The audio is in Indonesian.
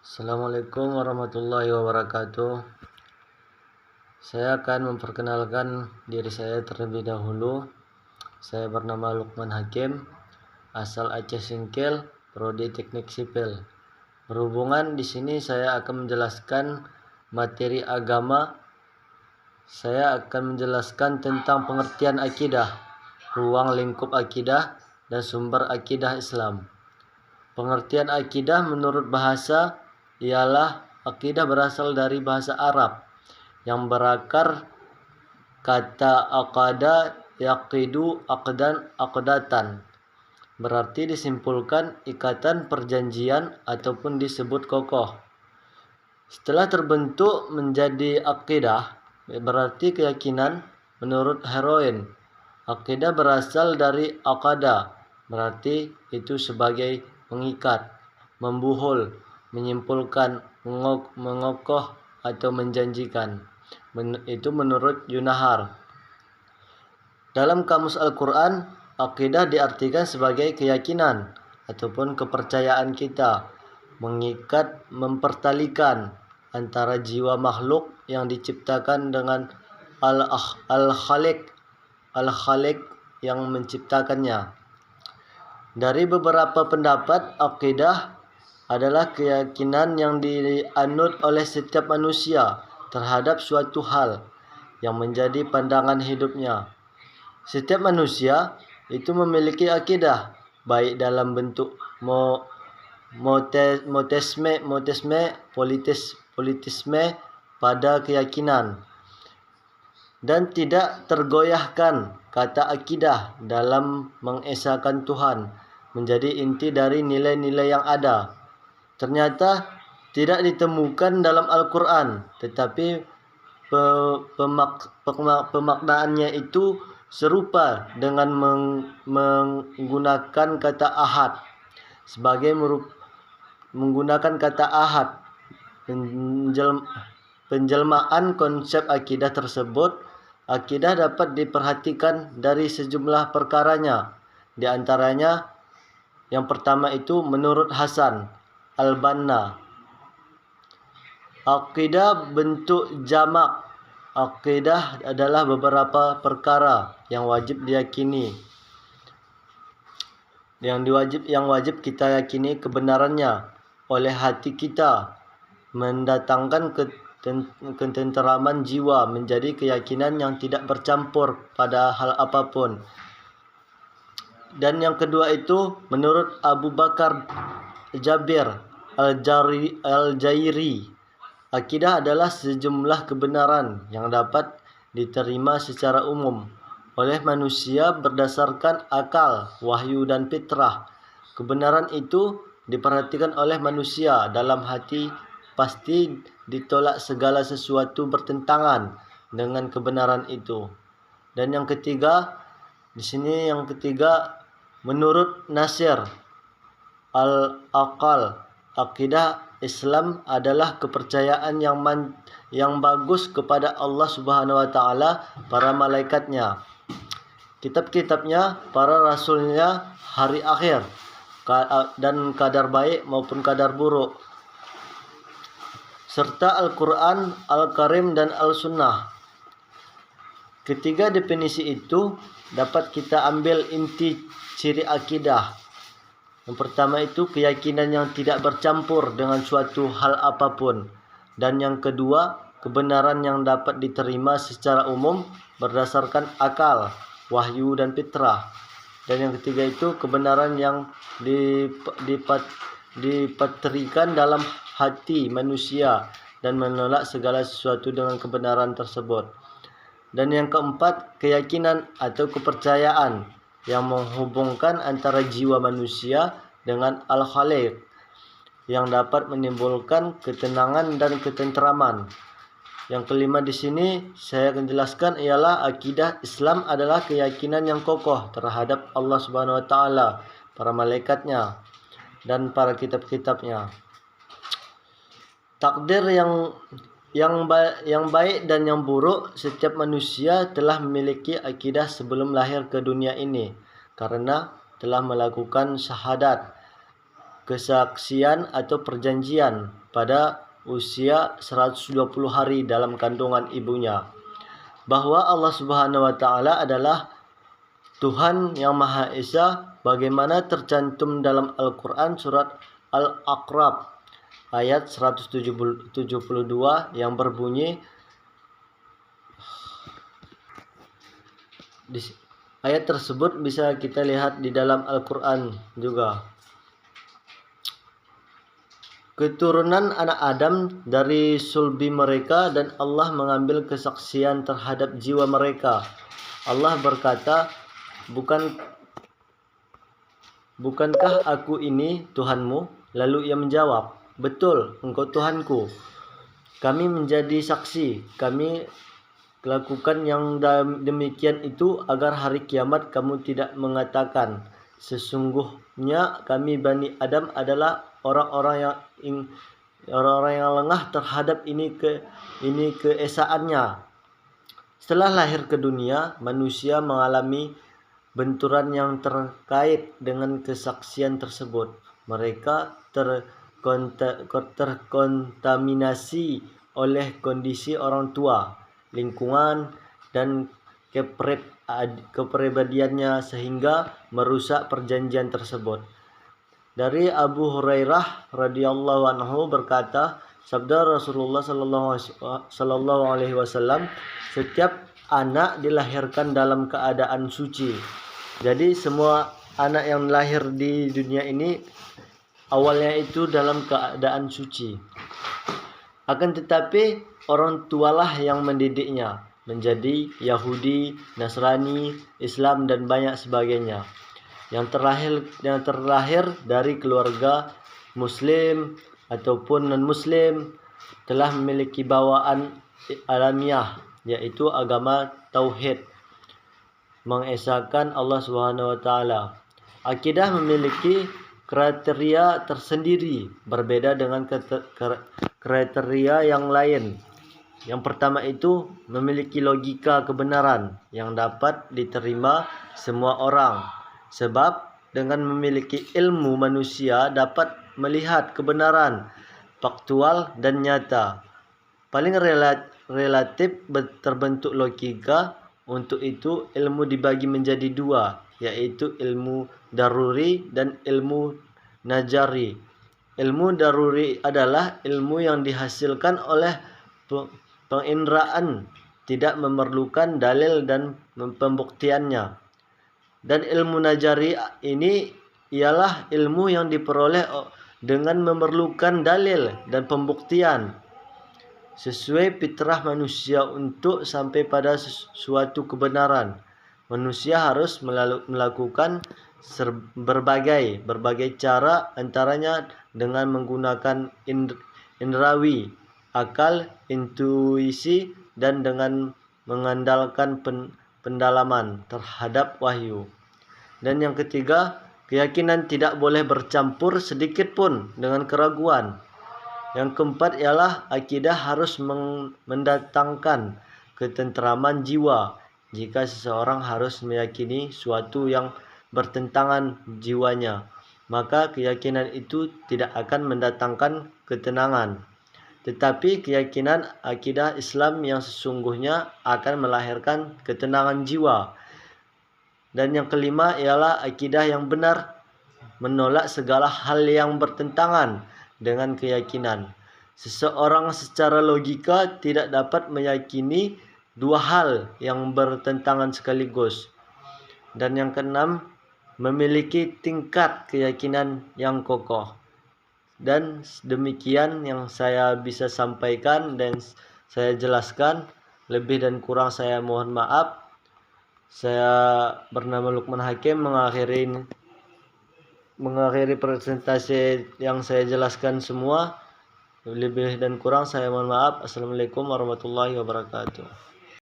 Assalamualaikum warahmatullahi wabarakatuh. Saya akan memperkenalkan diri saya terlebih dahulu. Saya bernama Lukman Hakim, asal Aceh Singkil, prodi Teknik Sipil. Berhubungan di sini saya akan menjelaskan materi agama. Saya akan menjelaskan tentang pengertian akidah, ruang lingkup akidah, dan sumber akidah Islam. Pengertian akidah menurut bahasa ialah akidah berasal dari bahasa Arab yang berakar kata aqada, yaqidu, aqdan, aqdatan. Berarti disimpulkan ikatan perjanjian ataupun disebut kokoh. Setelah terbentuk menjadi akidah, berarti keyakinan menurut heroin. Akidah berasal dari aqada, berarti itu sebagai mengikat, membuhul, menyimpulkan, mengokoh atau menjanjikan. Itu menurut Yunahar. Dalam kamus Al-Quran, akidah diartikan sebagai keyakinan ataupun kepercayaan kita, mengikat, mempertalikan antara jiwa makhluk yang diciptakan dengan Al-Khaliq yang menciptakannya. Dari beberapa pendapat, akidah adalah keyakinan yang dianut oleh setiap manusia terhadap suatu hal yang menjadi pandangan hidupnya. Setiap manusia itu memiliki akidah, baik dalam bentuk politisme pada keyakinan, dan tidak tergoyahkan kata akidah dalam mengesahkan Tuhan menjadi inti dari nilai-nilai yang ada. Ternyata tidak ditemukan dalam Al-Quran, tetapi pemaknaannya itu serupa dengan menggunakan kata ahad. Sebagai menggunakan kata ahad, penjelmaan konsep akidah tersebut, akidah dapat diperhatikan dari sejumlah perkaranya. Di antaranya, yang pertama itu menurut Hasan Al-Banna, akidah bentuk jamak. Akidah adalah beberapa perkara yang wajib diyakini, yang wajib kita yakini kebenarannya oleh hati kita, mendatangkan ketenteraman jiwa, menjadi keyakinan yang tidak bercampur pada hal apapun. Dan yang kedua itu menurut Abu Bakar Jabir Al-Jairi, akidah adalah sejumlah kebenaran yang dapat diterima secara umum oleh manusia berdasarkan akal, wahyu, dan fitrah. Kebenaran itu diperhatikan oleh manusia dalam hati, pasti ditolak segala sesuatu bertentangan dengan kebenaran itu. Dan yang ketiga, menurut Nasir Al-Aqal, akidah Islam adalah kepercayaan yang bagus kepada Allah Subhanahu wa taala, para malaikatnya, kitab-kitabnya, para rasulnya, hari akhir, dan kadar baik maupun kadar buruk, serta Al-Quran, Al-Karim, dan Al-Sunnah. Ketiga definisi itu dapat kita ambil inti ciri akidah. Yang pertama itu keyakinan yang tidak bercampur dengan suatu hal apapun. Dan yang kedua, kebenaran yang dapat diterima secara umum berdasarkan akal, wahyu, dan fitrah. Dan yang ketiga itu kebenaran yang dipatrikan dalam hati manusia dan menolak segala sesuatu dengan kebenaran tersebut. Dan yang keempat, keyakinan atau kepercayaan yang menghubungkan antara jiwa manusia dengan Al-Khaliq, yang dapat menimbulkan ketenangan dan ketenteraman. Yang kelima di sini saya akan jelaskan ialah akidah Islam adalah keyakinan yang kokoh terhadap Allah Subhanahu wa taala, para malaikatnya, dan para kitab-kitabnya. Takdir yang baik dan yang buruk, setiap manusia telah memiliki akidah sebelum lahir ke dunia ini karena telah melakukan syahadat kesaksian atau perjanjian pada usia 120 hari dalam kandungan ibunya, bahwa Allah Subhanahu wa taala adalah Tuhan yang Maha Esa bagaimana tercantum dalam Al-Qur'an surat Al-A'raf ayat 172 yang berbunyi, ayat tersebut bisa kita lihat di dalam Al-Qur'an juga. Keturunan anak Adam dari sulbi mereka dan Allah mengambil kesaksian terhadap jiwa mereka. Allah berkata, Bukankah aku ini Tuhanmu? Lalu ia menjawab, betul, engkau Tuhanku. Kami menjadi saksi. Kami lakukan yang demikian itu agar hari kiamat kamu tidak mengatakan, sesungguhnya kami Bani Adam adalah orang-orang yang lengah terhadap ini keesaannya. Setelah lahir ke dunia, manusia mengalami benturan yang terkait dengan kesaksian tersebut. Mereka terkontaminasi oleh kondisi orang tua, lingkungan, dan kepribadiannya sehingga merusak perjanjian tersebut. Dari Abu Hurairah radhiyallahu anhu berkata, sabda Rasulullah sallallahu alaihi wasallam, setiap anak dilahirkan dalam keadaan suci. Jadi semua anak yang lahir di dunia ini awalnya itu dalam keadaan suci. Akan tetapi orang tualah yang mendidiknya menjadi Yahudi, Nasrani, Islam, dan banyak sebagainya. Yang terlahir dari keluarga Muslim ataupun non-Muslim telah memiliki bawaan alamiah, yaitu agama tauhid, mengesahkan Allah Subhanahu wa taala. Akidah memiliki kriteria tersendiri, berbeda dengan kriteria yang lain. Yang pertama itu memiliki logika kebenaran yang dapat diterima semua orang. Sebab dengan memiliki ilmu manusia dapat melihat kebenaran faktual dan nyata. Paling relatif terbentuk logika. Untuk itu ilmu dibagi menjadi dua, yaitu ilmu daruri dan ilmu najari. Ilmu daruri adalah ilmu yang dihasilkan oleh penginderaan, tidak memerlukan dalil dan pembuktiannya. Dan ilmu najari ini ialah ilmu yang diperoleh dengan memerlukan dalil dan pembuktian. Sesuai fitrah manusia untuk sampai pada suatu kebenaran, manusia harus melakukan berbagai cara, antaranya dengan menggunakan indrawi, akal, intuisi, dan dengan mengandalkan pendalaman terhadap wahyu. Dan yang ketiga, keyakinan tidak boleh bercampur sedikit pun dengan keraguan. Yang keempat ialah akidah harus mendatangkan ketentraman jiwa. Jika seseorang harus meyakini suatu yang bertentangan jiwanya, maka keyakinan itu tidak akan mendatangkan ketenangan. Tetapi keyakinan akidah Islam yang sesungguhnya akan melahirkan ketenangan jiwa. Dan yang kelima ialah akidah yang benar, menolak segala hal yang bertentangan dengan keyakinan. Seseorang secara logika tidak dapat meyakini dua hal yang bertentangan sekaligus. Dan yang keenam, memiliki tingkat keyakinan yang kokoh. Dan demikian yang saya bisa sampaikan dan saya jelaskan. Lebih dan kurang saya mohon maaf. Saya bernama Lukman Hakim mengakhiri presentasi yang saya jelaskan semua. Lebih dan kurang saya mohon maaf. Assalamualaikum warahmatullahi wabarakatuh.